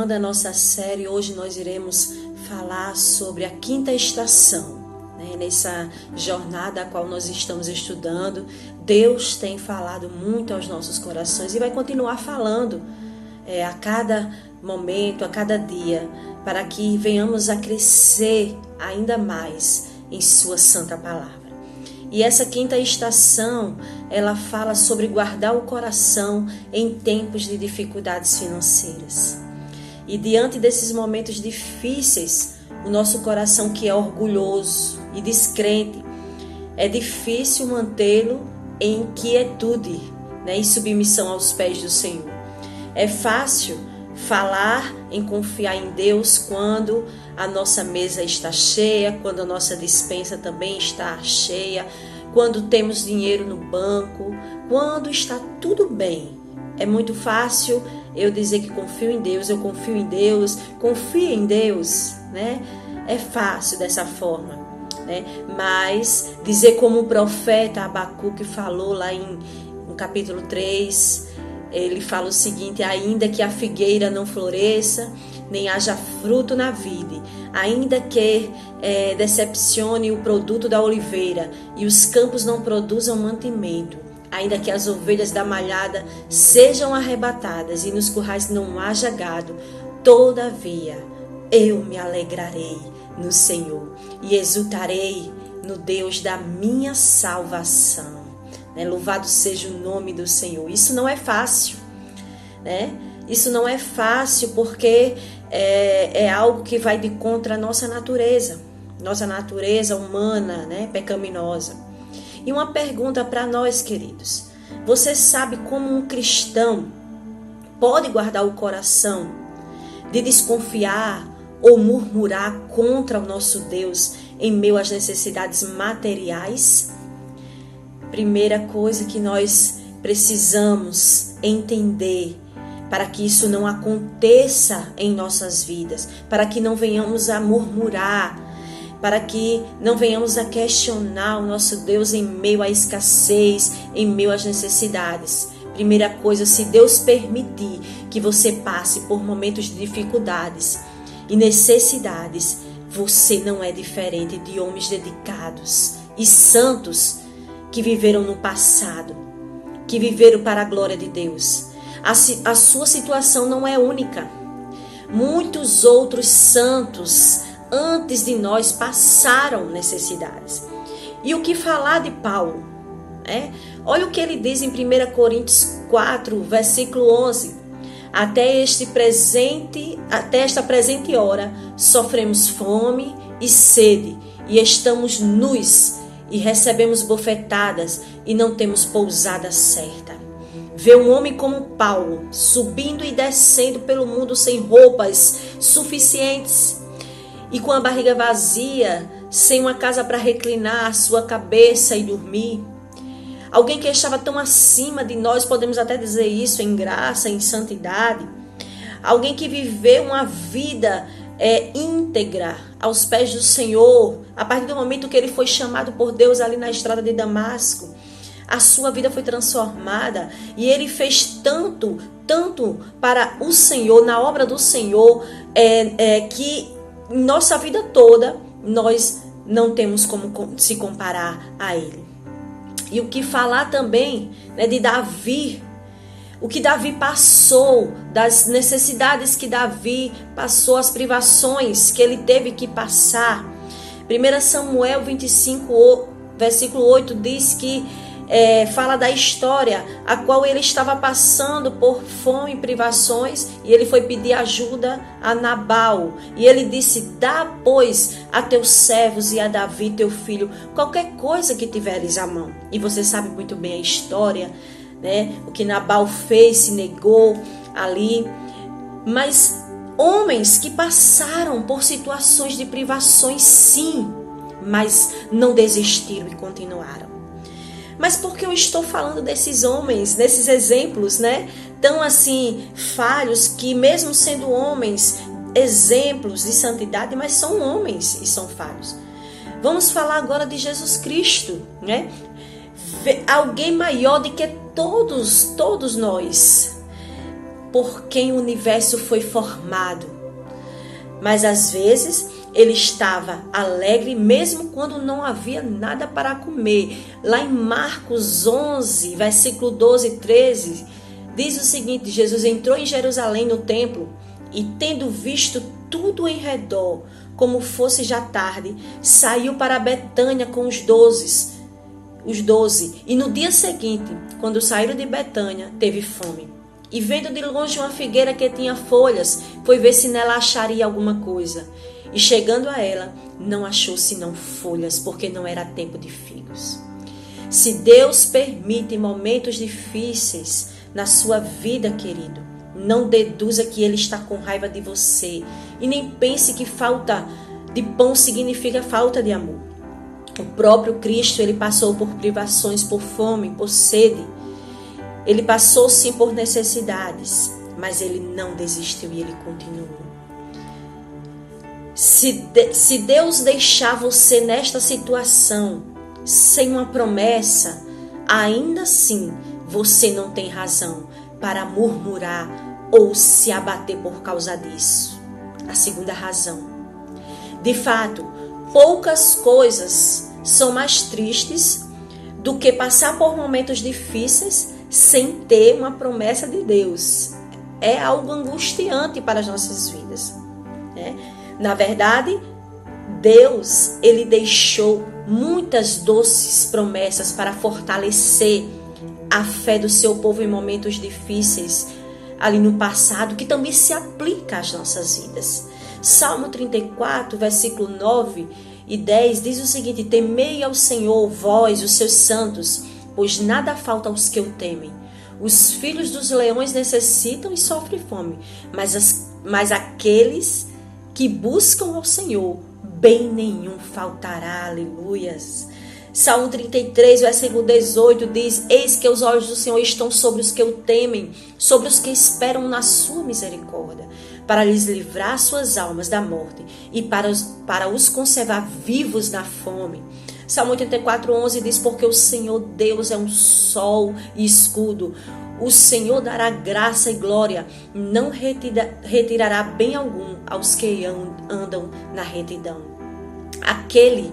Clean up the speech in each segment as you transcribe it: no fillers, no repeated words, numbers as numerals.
Continuando a nossa série, hoje nós iremos falar sobre a quinta estação. Nessa jornada a qual nós estamos estudando, Deus tem falado muito aos nossos corações e vai continuar falando a cada momento, a cada dia, para que venhamos a crescer ainda mais em sua santa palavra. E essa quinta estação, ela fala sobre guardar o coração em tempos de dificuldades financeiras. E diante desses momentos difíceis, o nosso coração que é orgulhoso e descrente, é difícil mantê-lo em quietude, e submissão aos pés do Senhor. É fácil falar em confiar em Deus quando a nossa mesa está cheia, quando a nossa despensa também está cheia, quando temos dinheiro no banco, quando está tudo bem. É muito fácil eu dizer que confio em Deus, eu confio em Deus, confia em Deus, É fácil dessa forma, Mas dizer como o profeta Abacuque falou lá no capítulo 3, ele fala o seguinte: ainda que a figueira não floresça, nem haja fruto na vide, ainda que decepcione o produto da oliveira e os campos não produzam mantimento, ainda que as ovelhas da malhada sejam arrebatadas e nos currais não haja gado, todavia eu me alegrarei no Senhor e exultarei no Deus da minha salvação. Louvado seja o nome do Senhor. Isso não é fácil, Isso não é fácil porque é algo que vai de contra a nossa natureza humana, pecaminosa. E uma pergunta para nós, queridos: você sabe como um cristão pode guardar o coração de desconfiar ou murmurar contra o nosso Deus em meio às necessidades materiais? Primeira coisa que nós precisamos entender para que isso não aconteça em nossas vidas, para que não venhamos a murmurar, para que não venhamos a questionar o nosso Deus em meio à escassez, em meio às necessidades. Primeira coisa, se Deus permitir que você passe por momentos de dificuldades e necessidades, você não é diferente de homens dedicados e santos que viveram no passado, que viveram para a glória de Deus. A sua situação não é única. Muitos outros santos antes de nós passaram necessidades. E o que falar de Paulo? Olha o que ele diz em 1 Coríntios 4, versículo 11. Até esta presente hora sofremos fome e sede, e estamos nus, e recebemos bofetadas, e não temos pousada certa. Ver um homem como Paulo subindo e descendo pelo mundo sem roupas suficientes e com a barriga vazia, sem uma casa para reclinar a sua cabeça e dormir. Alguém que estava tão acima de nós, podemos até dizer isso, em graça, em santidade. Alguém que viveu uma vida íntegra aos pés do Senhor. A partir do momento que ele foi chamado por Deus ali na estrada de Damasco, a sua vida foi transformada e ele fez tanto para o Senhor, na obra do Senhor, que nossa vida toda nós não temos como se comparar a ele. E o que falar também de Davi, o que Davi passou, das necessidades que Davi passou, as privações que ele teve que passar. 1 Samuel 25, versículo 8 diz que fala da história a qual ele estava passando por fome e privações, e ele foi pedir ajuda a Nabal, e ele disse: dá pois a teus servos e a Davi teu filho qualquer coisa que tiveres à mão. E você sabe muito bem a história, o que Nabal fez, se negou ali. Mas homens que passaram por situações de privações, sim, mas não desistiram e continuaram. Mas por que eu estou falando desses homens, desses exemplos, tão assim falhos, que mesmo sendo homens, exemplos de santidade, mas são homens e são falhos? Vamos falar agora de Jesus Cristo, alguém maior do que todos nós. por quem o universo foi formado. Mas às vezes ele estava alegre mesmo quando não havia nada para comer. Lá em Marcos 11, versículo 12 e 13, diz o seguinte: Jesus entrou em Jerusalém no templo e, tendo visto tudo em redor, como fosse já tarde, saiu para Betânia com os 12. E no dia seguinte, quando saíram de Betânia, teve fome. E vendo de longe uma figueira que tinha folhas, foi ver se nela acharia alguma coisa. E chegando a ela, não achou senão folhas, porque não era tempo de figos. Se Deus permite momentos difíceis na sua vida, querido, não deduza que Ele está com raiva de você. E nem pense que falta de pão significa falta de amor. O próprio Cristo, Ele passou por privações, por fome, por sede. Ele passou sim por necessidades, mas Ele não desistiu e Ele continuou. Se Deus deixar você nesta situação, sem uma promessa, ainda assim você não tem razão para murmurar ou se abater por causa disso. A segunda razão. De fato, poucas coisas são mais tristes do que passar por momentos difíceis sem ter uma promessa de Deus. É algo angustiante para as nossas vidas, né? Na verdade, Deus, Ele deixou muitas doces promessas para fortalecer a fé do seu povo em momentos difíceis ali no passado, que também se aplica às nossas vidas. Salmo 34, versículo 9 e 10 diz o seguinte: temei ao Senhor, vós, os seus santos, pois nada falta aos que o temem. Os filhos dos leões necessitam e sofrem fome, mas aqueles que buscam ao Senhor, bem nenhum faltará. Aleluias. Salmo 33, versículo 18 diz: eis que os olhos do Senhor estão sobre os que o temem, sobre os que esperam na sua misericórdia, para lhes livrar suas almas da morte e para os conservar vivos na fome. Salmo 84, 11 diz: porque o Senhor Deus é um sol e escudo. O Senhor dará graça e glória, não retirará bem algum aos que andam na retidão. Aquele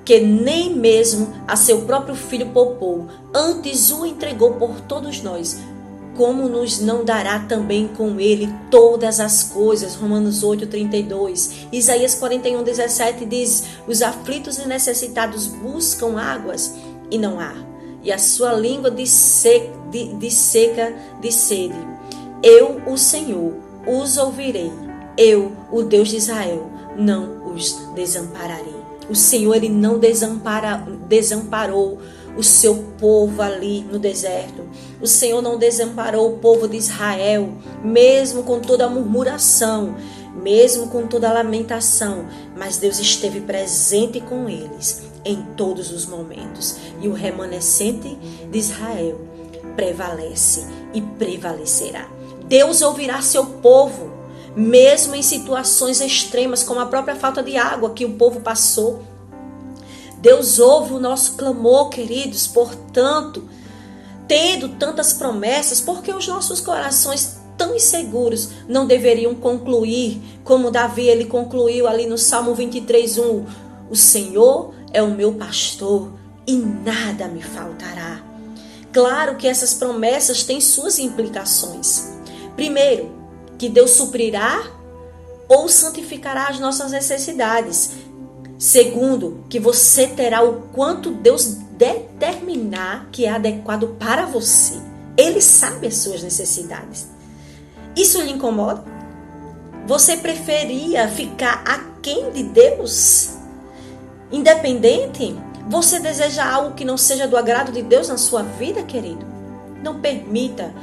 que nem mesmo a seu próprio filho poupou, antes o entregou por todos nós, como nos não dará também com ele todas as coisas? Romanos 8, 32. Isaías 41, 17 diz: os aflitos e necessitados buscam águas e não há, e a sua língua seca de sede. Eu, o Senhor, os ouvirei. Eu, o Deus de Israel, não os desampararei. O Senhor, Ele não desamparou o seu povo ali no deserto. O Senhor não desamparou o povo de Israel, mesmo com toda a murmuração, mesmo com toda a lamentação, mas Deus esteve presente com eles em todos os momentos. E o remanescente de Israel prevalece e prevalecerá. Deus ouvirá seu povo, mesmo em situações extremas, como a própria falta de água que o povo passou. Deus ouve o nosso clamor, queridos. Portanto, tendo tantas promessas, porque os nossos corações tão inseguros não deveriam concluir como Davi, ele concluiu ali no Salmo 23:1: o Senhor é o meu pastor e nada me faltará. Claro que essas promessas têm suas implicações. Primeiro, que Deus suprirá ou santificará as nossas necessidades. Segundo, que você terá o quanto Deus determinar que é adequado para você. Ele sabe as suas necessidades. Isso lhe incomoda? Você preferia ficar aquém de Deus? Independente? Você deseja algo que não seja do agrado de Deus na sua vida, querido? Não permita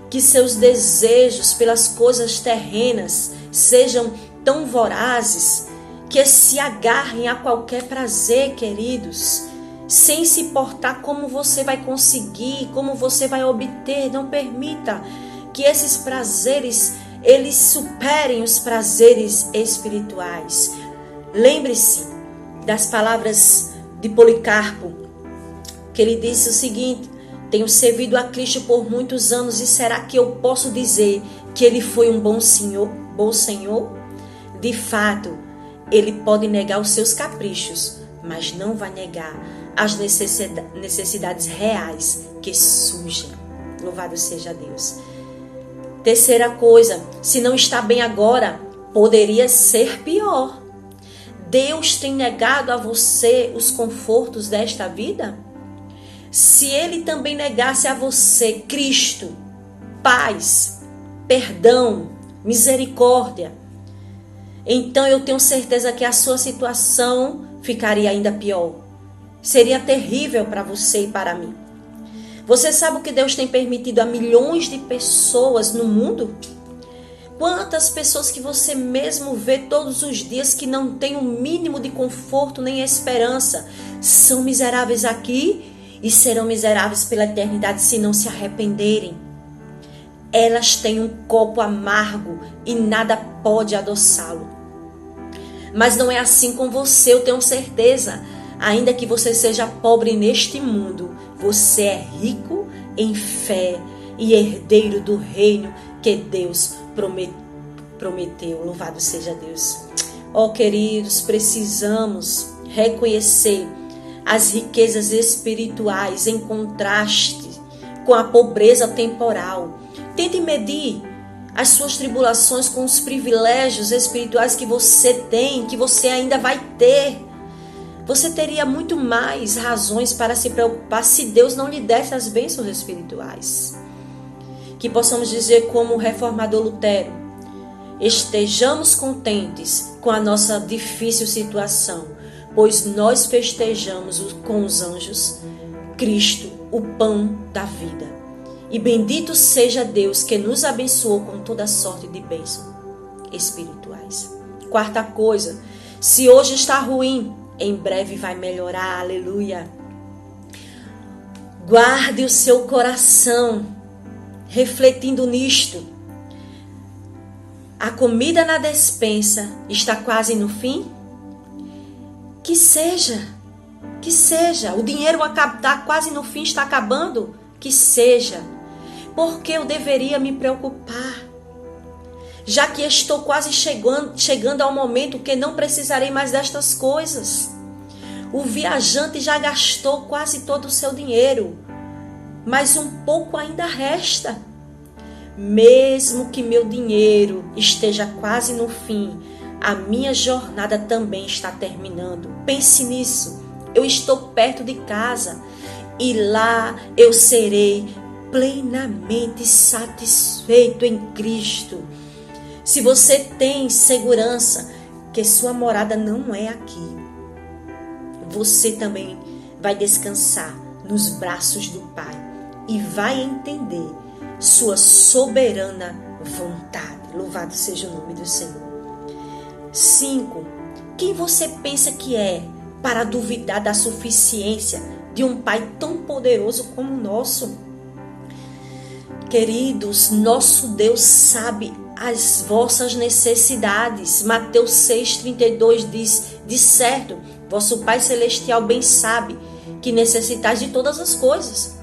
que seus desejos pelas coisas terrenas sejam tão vorazes que se agarrem a qualquer prazer, queridos, sem se importar como você vai conseguir, como você vai obter. Não permita que esses prazeres, eles superem os prazeres espirituais. Lembre-se das palavras de Policarpo, que ele disse o seguinte: Tenho servido a Cristo por muitos anos e será que eu posso dizer que ele foi um bom senhor? De fato, ele pode negar os seus caprichos, mas não vai negar as necessidades reais que surgem. Louvado seja Deus. Terceira coisa, se não está bem agora, poderia ser pior. Deus tem negado a você os confortos desta vida? Se ele também negasse a você Cristo, paz, perdão, misericórdia, então eu tenho certeza que a sua situação ficaria ainda pior. Seria terrível para você e para mim. Você sabe o que Deus tem permitido a milhões de pessoas no mundo? Quantas pessoas que você mesmo vê todos os dias que não têm o mínimo de conforto nem esperança, são miseráveis aqui e serão miseráveis pela eternidade se não se arrependerem. Elas têm um copo amargo e nada pode adoçá-lo. Mas não é assim com você, eu tenho certeza. Ainda que você seja pobre neste mundo, você é rico em fé e herdeiro do reino que Deus prometeu. Louvado seja Deus. Ó, queridos, precisamos reconhecer as riquezas espirituais em contraste com a pobreza temporal. Tente medir as suas tribulações com os privilégios espirituais que você tem, que você ainda vai ter. Você teria muito mais razões para se preocupar se Deus não lhe desse as bênçãos espirituais. Que possamos dizer como o reformador Lutero: estejamos contentes com a nossa difícil situação, pois nós festejamos com os anjos Cristo, o pão da vida. E bendito seja Deus que nos abençoou com toda sorte de bênçãos espirituais. Quarta coisa, se hoje está ruim, em breve vai melhorar, aleluia. Guarde o seu coração, refletindo nisto. A comida na despensa está quase no fim? Que seja, o dinheiro está quase no fim, está acabando? Que seja, porque eu deveria me preocupar? Já que estou quase chegando ao momento que não precisarei mais destas coisas. O viajante já gastou quase todo o seu dinheiro, mas um pouco ainda resta. Mesmo que meu dinheiro esteja quase no fim, a minha jornada também está terminando. Pense nisso. Eu estou perto de casa e lá eu serei plenamente satisfeito em Cristo. Se você tem segurança que sua morada não é aqui, você também vai descansar nos braços do Pai e vai entender sua soberana vontade. Louvado seja o nome do Senhor. 5. Quem você pensa que é para duvidar da suficiência de um Pai tão poderoso como o nosso? Queridos, nosso Deus sabe as vossas necessidades. Mateus 6,32 diz: de certo, vosso Pai Celestial bem sabe que necessitais de todas as coisas.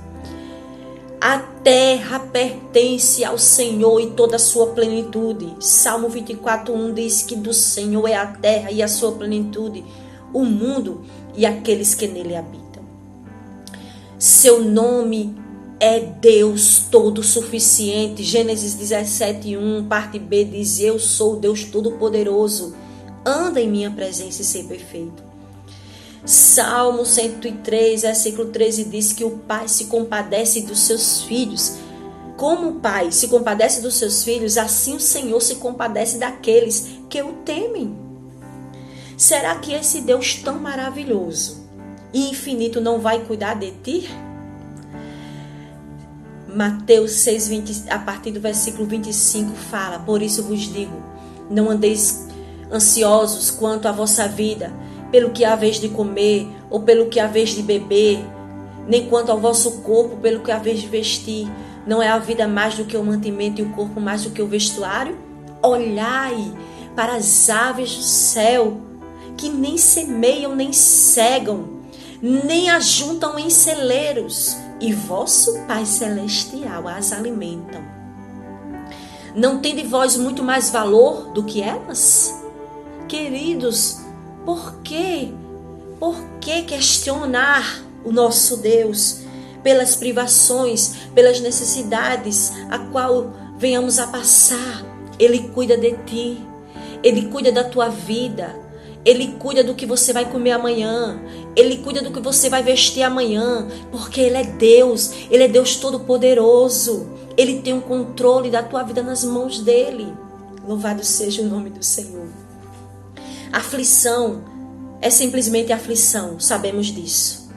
A terra pertence ao Senhor e toda a sua plenitude. Salmo 24:1 diz que do Senhor é a terra e a sua plenitude, o mundo e aqueles que nele habitam. Seu nome é Deus todo-suficiente. Gênesis 17:1, parte B, diz: eu sou Deus todo-poderoso. Anda em minha presença e ser perfeito. Salmo 103, versículo 13 diz que o Pai se compadece dos seus filhos. Como o Pai se compadece dos seus filhos, assim o Senhor se compadece daqueles que o temem. Será que esse Deus tão maravilhoso e infinito não vai cuidar de ti? Mateus 6, a partir do versículo 25 fala: por isso vos digo, não andeis ansiosos quanto à vossa vida, pelo que haveis de comer, ou pelo que haveis de beber, nem quanto ao vosso corpo, pelo que haveis de vestir. Não é a vida mais do que o mantimento e o corpo mais do que o vestuário? Olhai para as aves do céu, que nem semeiam, nem cegam, nem ajuntam em celeiros, e vosso Pai Celestial as alimentam. Não tende vós muito mais valor do que elas? Queridos, por quê? Por que questionar o nosso Deus pelas privações, pelas necessidades a qual venhamos a passar? Ele cuida de ti, Ele cuida da tua vida, Ele cuida do que você vai comer amanhã, Ele cuida do que você vai vestir amanhã, porque Ele é Deus Todo-Poderoso, Ele tem o controle da tua vida nas mãos dEle. Louvado seja o nome do Senhor. Aflição é simplesmente aflição, sabemos disso.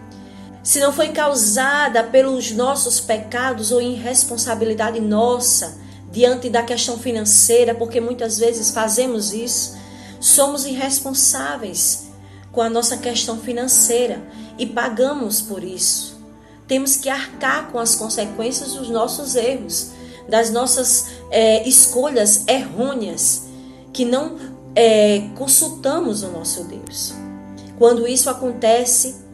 Se não foi causada pelos nossos pecados ou irresponsabilidade nossa diante da questão financeira, porque muitas vezes fazemos isso, somos irresponsáveis com a nossa questão financeira e pagamos por isso. Temos que arcar com as consequências dos nossos erros, das nossas escolhas errôneas, que não consultamos o nosso Deus. Quando isso acontece,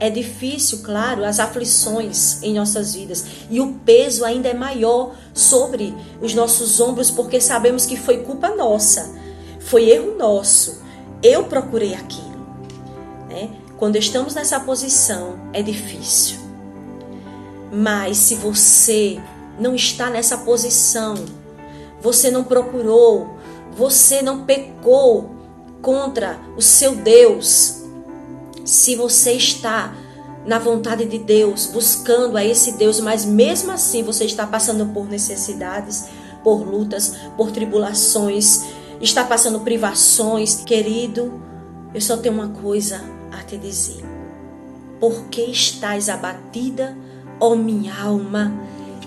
é difícil, claro, as aflições em nossas vidas. E o peso ainda é maior sobre os nossos ombros, porque sabemos que foi culpa nossa. Foi erro nosso. Eu procurei aquilo. Né? Quando estamos nessa posição, é difícil. Mas se você não está nessa posição, você não procurou, você não pecou contra o seu Deus, se você está na vontade de Deus, buscando a esse Deus, mas mesmo assim você está passando por necessidades, por lutas, por tribulações, está passando privações, querido, eu só tenho uma coisa a te dizer. Por que estás abatida, ó minha alma?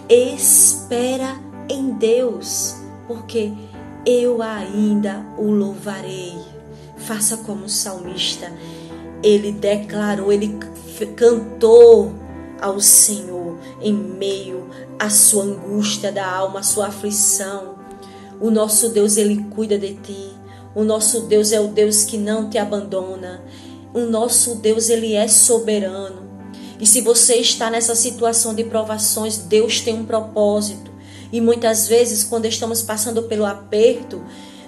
Espera em Deus, porque eu ainda o louvarei. Faça como o salmista. Ele declarou, ele cantou ao Senhor em meio à sua angústia da alma, à sua aflição. O nosso Deus, Ele cuida de ti. O nosso Deus é o Deus que não te abandona. O nosso Deus, Ele é soberano. E se você está nessa situação de provações, Deus tem um propósito. E muitas vezes, quando estamos passando pelo aperto,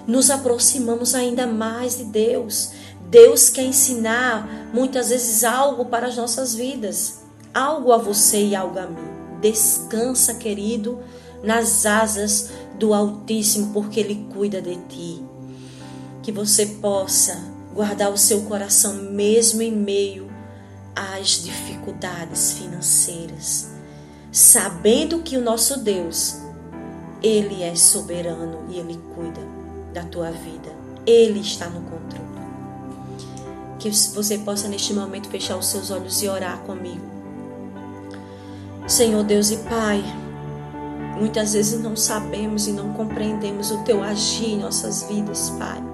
nos aproximamos ainda mais de Deus. Deus quer ensinar muitas vezes algo para as nossas vidas, algo a você e algo a mim. Descansa, querido, nas asas do Altíssimo, porque Ele cuida de ti. Que você possa guardar o seu coração mesmo em meio às dificuldades financeiras, sabendo que o nosso Deus, Ele é soberano e Ele cuida da tua vida. Ele está no controle. Que você possa neste momento fechar os seus olhos e orar comigo. Senhor Deus e Pai, muitas vezes não sabemos e não compreendemos o Teu agir em nossas vidas, Pai.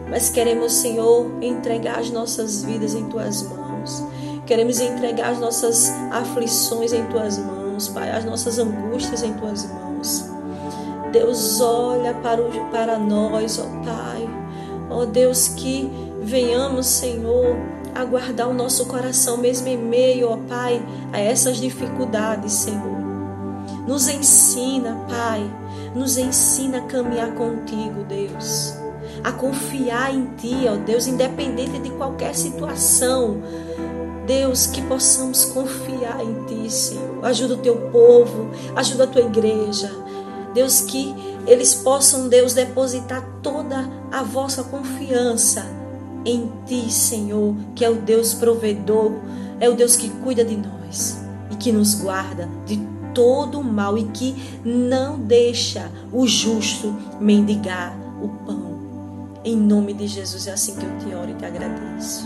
Mas queremos, Senhor, entregar as nossas vidas em Tuas mãos. Queremos entregar as nossas aflições em Tuas mãos, Pai, as nossas angústias em Tuas mãos. Deus, olha para nós, ó Pai. Ó Deus, que venhamos, Senhor, a guardar o nosso coração mesmo em meio, ó Pai, a essas dificuldades, Senhor. Nos ensina, Pai, nos ensina a caminhar contigo, Deus. A confiar em Ti, ó Deus, independente de qualquer situação. Deus, que possamos confiar em Ti, Senhor. Ajuda o Teu povo, ajuda a Tua igreja. Deus, que eles possam, Deus, depositar toda a vossa confiança em Ti, Senhor, que é o Deus provedor, é o Deus que cuida de nós e que nos guarda de todo o mal e que não deixa o justo mendigar o pão. Em nome de Jesus, é assim que eu te oro e te agradeço.